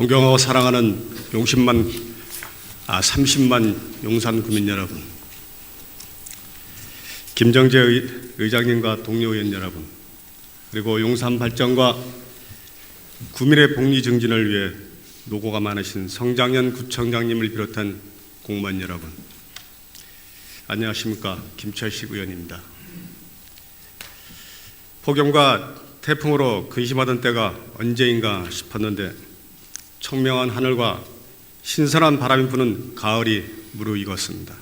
존경하고 사랑하는 30만 용산 구민 여러분, 김정재 의장님과 동료 의원 여러분, 그리고 용산 발전과 구민의 복리 증진을 위해 노고가 많으신 성장현 구청장님을 비롯한 공무원 여러분, 안녕하십니까. 김철식 의원입니다. 폭염과 태풍으로 근심하던 때가 언제인가 싶었는데 청명한 하늘과 신선한 바람이 부는 가을이 무르익었습니다.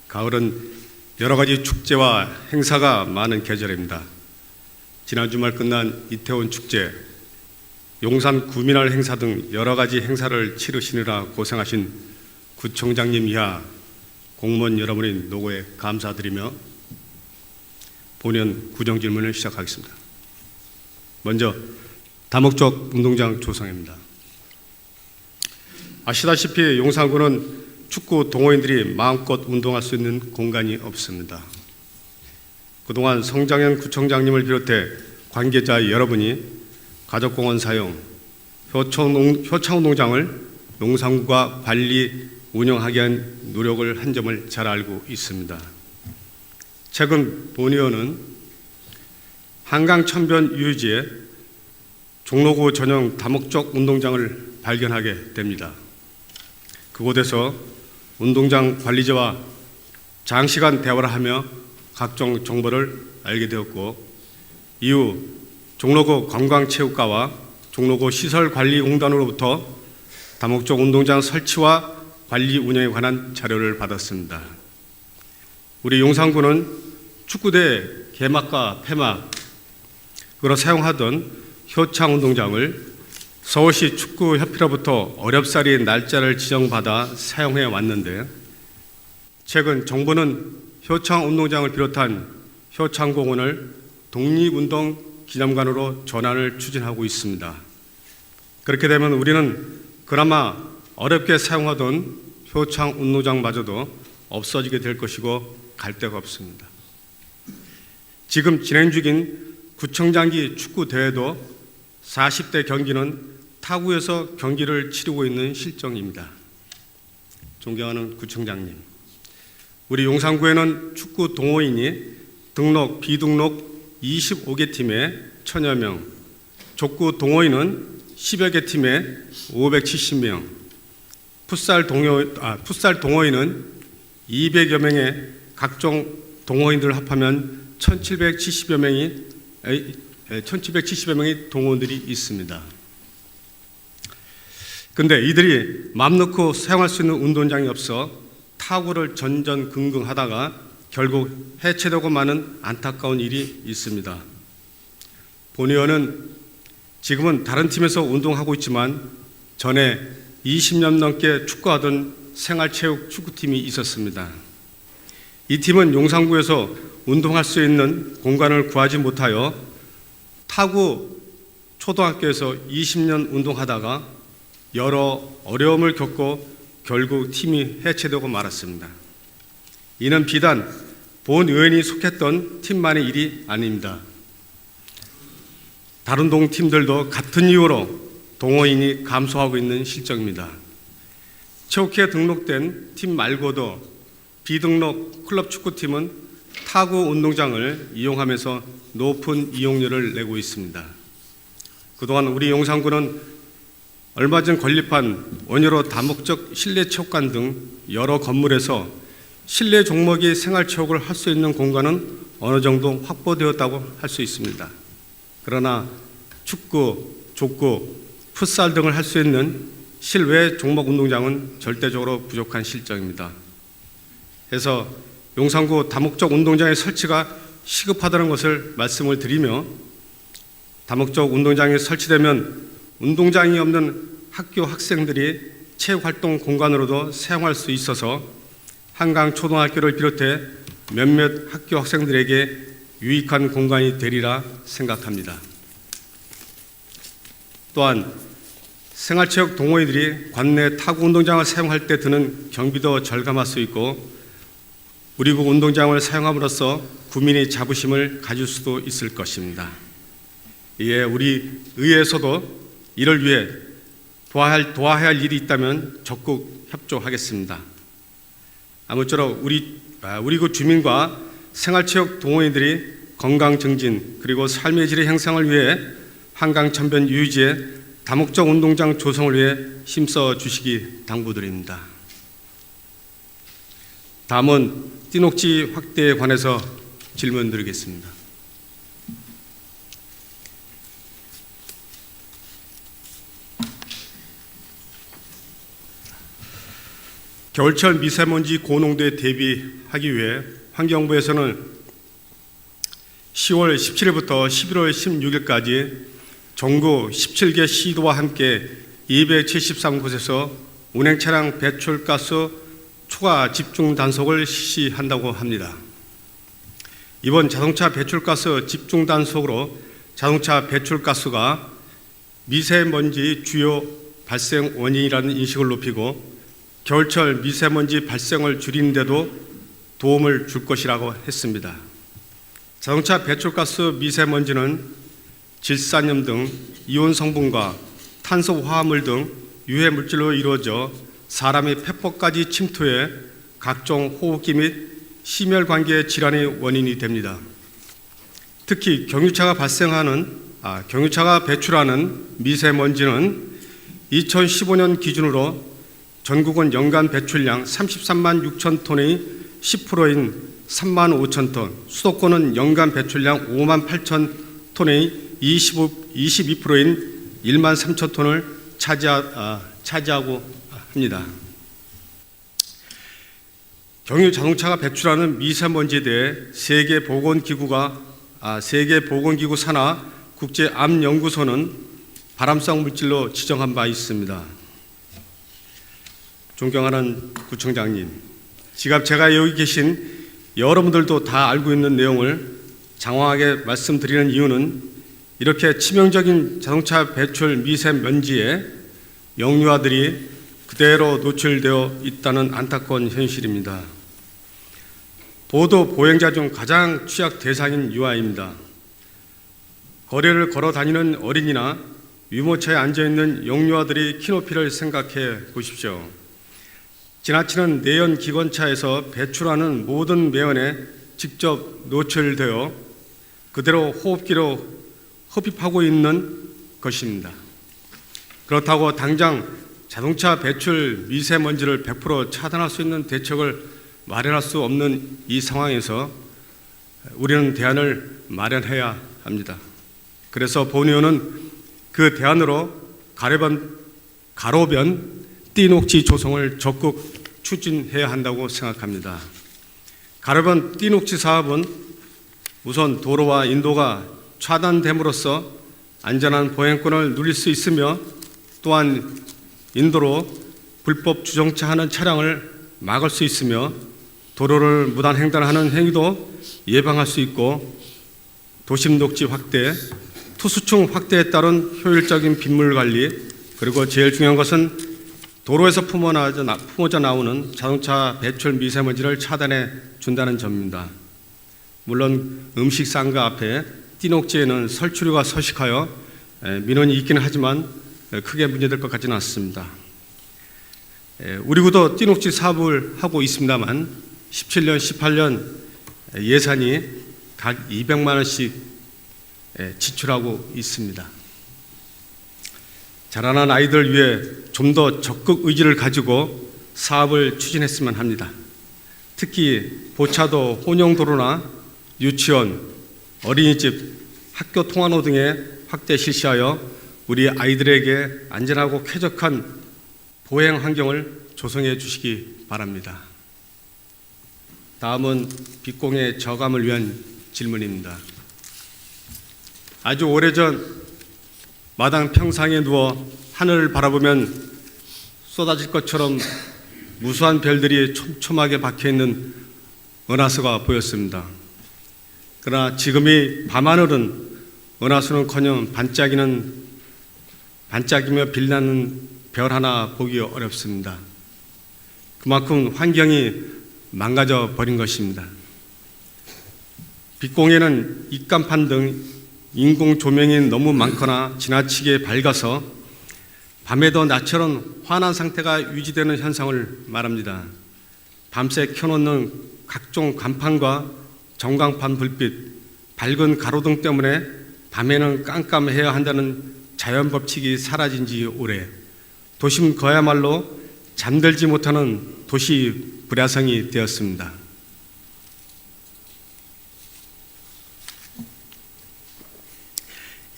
가을은 여러 가지 축제와 행사가 많은 계절입니다. 지난 주말 끝난 이태원 축제, 용산 구민활 행사 등 여러 가지 행사를 치르시느라 고생하신 구청장님 이하 공무원 여러분의 노고에 감사드리며 본연 구정질문을 시작하겠습니다. 먼저 다목적 운동장 조성입니다. 아시다시피 용산구는 축구 동호인들이 마음껏 운동할 수 있는 공간이 없습니다. 그동안 성장현 구청장님을 비롯해 관계자 여러분이 가족공원 사용, 효창운동장을 용산구가 관리, 운영하기 위한 노력을 한 점을 잘 알고 있습니다. 최근 본 의원은 한강천변 유유지에 종로구 전용 다목적 운동장을 발견하게 됩니다. 그곳에서 운동장 관리자와 장시간 대화를 하며 각종 정보를 알게 되었고, 이후 종로구 관광체육과와 종로구 시설관리공단으로부터 다목적 운동장 설치와 관리 운영에 관한 자료를 받았습니다. 우리 용산구는 축구대 개막과 폐막으로 사용하던 효창운동장을 서울시 축구협회로부터 어렵사리 날짜를 지정받아 사용해 왔는데, 최근 정부는 효창운동장을 비롯한 효창공원을 독립운동기념관으로 전환을 추진하고 있습니다. 그렇게 되면 우리는 그나마 어렵게 사용하던 효창운동장마저도 없어지게 될 것이고 갈 데가 없습니다. 지금 진행 중인 구청장기 축구대회도 40대 경기는 타구에서 경기를 치르고 있는 실정입니다. 존경하는 구청장님, 우리 용산구에는 축구 동호인이 등록, 비등록 25개 팀에 1000여 명, 족구 동호인은 10여 개 팀에 570명, 풋살 동호인은 200여 명의 각종 동호인들을 합하면 1770여 명의 동호인들이 있습니다. 그런데 이들이 맘 놓고 사용할 수 있는 운동장이 없어 타구를 전전긍긍하다가 결국 해체되고 마는 안타까운 일이 있습니다. 본 의원은 지금은 다른 팀에서 운동하고 있지만 전에 20년 넘게 축구하던 생활체육 축구팀이 있었습니다. 이 팀은 용산구에서 운동할 수 있는 공간을 구하지 못하여 타구 초등학교에서 20년 운동하다가 여러 어려움을 겪고 결국 팀이 해체되고 말았습니다. 이는 비단 본 의원이 속했던 팀만의 일이 아닙니다. 다른 동팀들도 같은 이유로 동호인이 감소하고 있는 실정입니다. 체육회에 등록된 팀 말고도 비등록 클럽 축구팀은 타구 운동장을 이용하면서 높은 이용료를 내고 있습니다. 그동안 우리 용산구는 얼마 전 건립한 원효로 다목적 실내체육관 등 여러 건물에서 실내 종목이 생활체육을 할 수 있는 공간은 어느 정도 확보되었다고 할 수 있습니다. 그러나 축구, 족구, 풋살 등을 할 수 있는 실외 종목 운동장은 절대적으로 부족한 실정입니다. 그래서 용산구 다목적 운동장의 설치가 시급하다는 것을 말씀을 드리며, 다목적 운동장이 설치되면 운동장이 없는 학교 학생들이 체육활동 공간으로도 사용할 수 있어서 한강초등학교를 비롯해 몇몇 학교 학생들에게 유익한 공간이 되리라 생각합니다. 또한 생활체육 동호인들이 관내 타구 운동장을 사용할 때 드는 경비도 절감할 수 있고, 우리 구 운동장을 사용함으로써 구민의 자부심을 가질 수도 있을 것입니다. 이에 우리 의회에서도 이를 위해 도와야 할 일이 있다면 적극 협조하겠습니다. 아무쪼록 우리 구 주민과 생활체육 동호인들이 건강 증진 그리고 삶의 질의 향상을 위해 한강 천변 유유지에 다목적 운동장 조성을 위해 힘써 주시기 당부드립니다. 다음은 띠녹지 확대에 관해서 질문 드리겠습니다. 겨울철 미세먼지 고농도에 대비하기 위해 환경부에서는 10월 17일부터 11월 16일까지 전국 17개 시도와 함께 273곳에서 운행 차량 배출가스 초과 집중 단속을 실시한다고 합니다. 이번 자동차 배출가스 집중 단속으로 자동차 배출가스가 미세먼지 주요 발생 원인이라는 인식을 높이고 겨울철 미세먼지 발생을 줄이는 데도 도움을 줄 것이라고 했습니다. 자동차 배출가스 미세먼지는 질산염 등 이온 성분과 탄소 화합물 등 유해 물질로 이루어져 사람의 폐포까지 침투해 각종 호흡기 및 심혈관계 질환의 원인이 됩니다. 특히 경유차가 배출하는 미세먼지는 2015년 기준으로 전국은 연간 배출량 33만 6천 톤의 10%인 3만 5천 톤, 수도권은 연간 배출량 5만 8천 톤의 22%인 1만 3천 톤을 차지하고 합니다. 경유 자동차가 배출하는 미세먼지에 대해 세계보건기구 산하 국제암연구소는 발암성 물질로 지정한 바 있습니다. 존경하는 구청장님, 제가 여기 계신 여러분들도 다 알고 있는 내용을 장황하게 말씀드리는 이유는 이렇게 치명적인 자동차 배출 미세먼지에 영유아들이 그대로 노출되어 있다는 안타까운 현실입니다. 도도 보행자 중 가장 취약 대상인 유아입니다. 거리를 걸어 다니는 어린이나 유모차에 앉아있는 영유아들의 키높이를 생각해 보십시오. 지나치는 내연 기관차에서 배출하는 모든 매연에 직접 노출되어 그대로 호흡기로 흡입하고 있는 것입니다. 그렇다고 당장 자동차 배출 미세먼지를 100% 차단할 수 있는 대책을 마련할 수 없는 이 상황에서 우리는 대안을 마련해야 합니다. 그래서 본 의원은 그 대안으로 가로변 띠녹지 조성을 적극 추진해야 한다고 생각합니다. 가로변 띠녹지 사업은 우선 도로와 인도가 차단됨으로써 안전한 보행권을 누릴 수 있으며 또한 인도로 불법 주정차 하는 차량을 막을 수 있으며 도로를 무단 횡단하는 행위도 예방할 수 있고 도심 녹지 확대, 투수층 확대에 따른 효율적인 빗물 관리, 그리고 제일 중요한 것은 도로에서 품어져 나오는 자동차 배출 미세먼지를 차단해 준다는 점입니다. 물론 음식 상가 앞에 띠녹지에는 설치류가 서식하여 민원이 있기는 하지만 크게 문제될 것 같지는 않습니다. 우리 구도 띠녹지 사업을 하고 있습니다만 17년, 18년 예산이 각 200만 원씩 지출하고 있습니다. 자라난 아이들을 위해 좀 더 적극 의지를 가지고 사업을 추진했으면 합니다. 특히 보차도 혼용도로나 유치원, 어린이집, 학교 통학로 등에 확대 실시하여 우리 아이들에게 안전하고 쾌적한 보행 환경을 조성해 주시기 바랍니다. 다음은 빛공해 저감을 위한 질문입니다. 아주 오래전 마당 평상에 누워 하늘을 바라보면 쏟아질 것처럼 무수한 별들이 촘촘하게 박혀있는 은하수가 보였습니다. 그러나 지금이 밤하늘은 은하수는커녕 반짝이며 빛나는 별 하나 보기 어렵습니다. 그만큼 환경이 망가져 버린 것입니다. 빛공해는 입간판 등 인공 조명이 너무 많거나 지나치게 밝아서 밤에도 낮처럼 환한 상태가 유지되는 현상을 말합니다. 밤새 켜놓는 각종 간판과 전광판 불빛, 밝은 가로등 때문에 밤에는 깜깜해야 한다는 자연 법칙이 사라진 지 오래. 도심 그야말로 잠들지 못하는 도시 불야성이 되었습니다.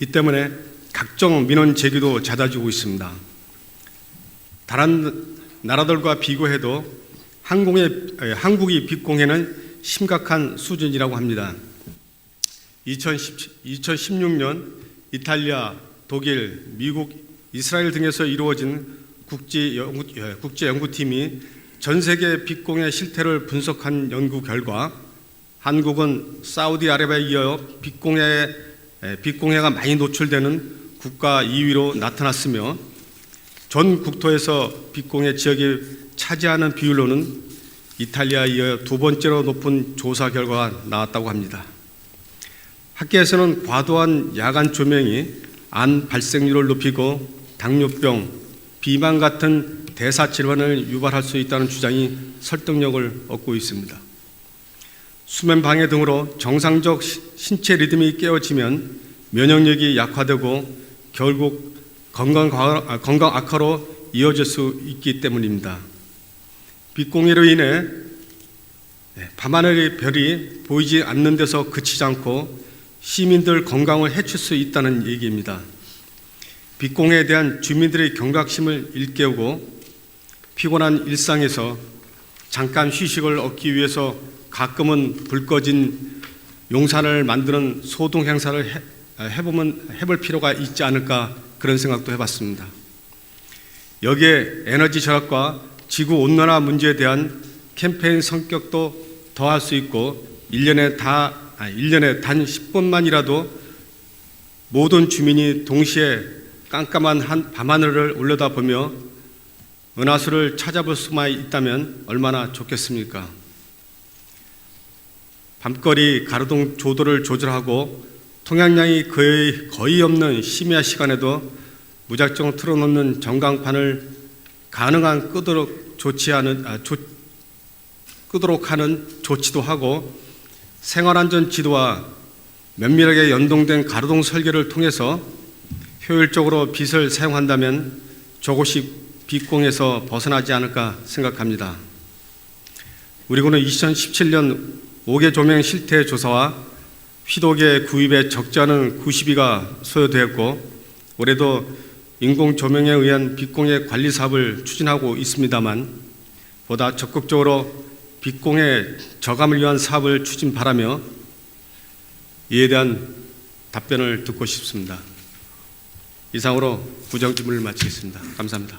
이 때문에 각종 민원 제기도 잦아지고 있습니다. 다른 나라들과 비교해도 한국이 빛공해는 심각한 수준이라고 합니다. 2016년 이탈리아, 독일, 미국, 이스라엘 등에서 이루어진 국제연구팀이 전 세계 빛공해 실태를 분석한 연구 결과 한국은 사우디아라비아에 이어 빛공해가 많이 노출되는 국가 2위로 나타났으며 전 국토에서 빛공해 지역이 차지하는 비율로는 이탈리아에 이어 두 번째로 높은 조사 결과가 나왔다고 합니다. 학계에서는 과도한 야간 조명이 암 발생률을 높이고 당뇨병, 비만 같은 대사 질환을 유발할 수 있다는 주장이 설득력을 얻고 있습니다. 수면 방해 등으로 정상적 신체 리듬이 깨어지면 면역력이 약화되고 결국 건강 악화로 이어질 수 있기 때문입니다. 빛공해로 인해 밤하늘의 별이 보이지 않는 데서 그치지 않고 시민들 건강을 해칠 수 있다는 얘기입니다. 빛공해에 대한 주민들의 경각심을 일깨우고 피곤한 일상에서 잠깐 휴식을 얻기 위해서 가끔은 불 꺼진 용산을 만드는 소동 행사를 해볼 필요가 있지 않을까 그런 생각도 해봤습니다. 여기에 에너지 절약과 지구 온난화 문제에 대한 캠페인 성격도 더할 수 있고 1년에 단 10분만이라도 모든 주민이 동시에 깜깜한 밤하늘을 올려다보며 은하수를 찾아볼 수만 있다면 얼마나 좋겠습니까? 밤거리 가로등 조도를 조절하고 통행량이 거의 없는 심야 시간에도 무작정 틀어놓는 전광판을 가능한 끄도록 하는 조치도 하고 생활안전 지도와 면밀하게 연동된 가로등 설계를 통해서 효율적으로 빛을 사용한다면 조금씩 빛공에서 벗어나지 않을까 생각합니다. 우리군은 2017년 5개 조명 실태 조사와 휘도계 구입에 적지 않은 90위가 소요되었고 올해도 인공 조명에 의한 빛공해 관리 사업을 추진하고 있습니다만 보다 적극적으로 빛공해 저감을 위한 사업을 추진 바라며 이에 대한 답변을 듣고 싶습니다. 이상으로 부정질문을 마치겠습니다. 감사합니다.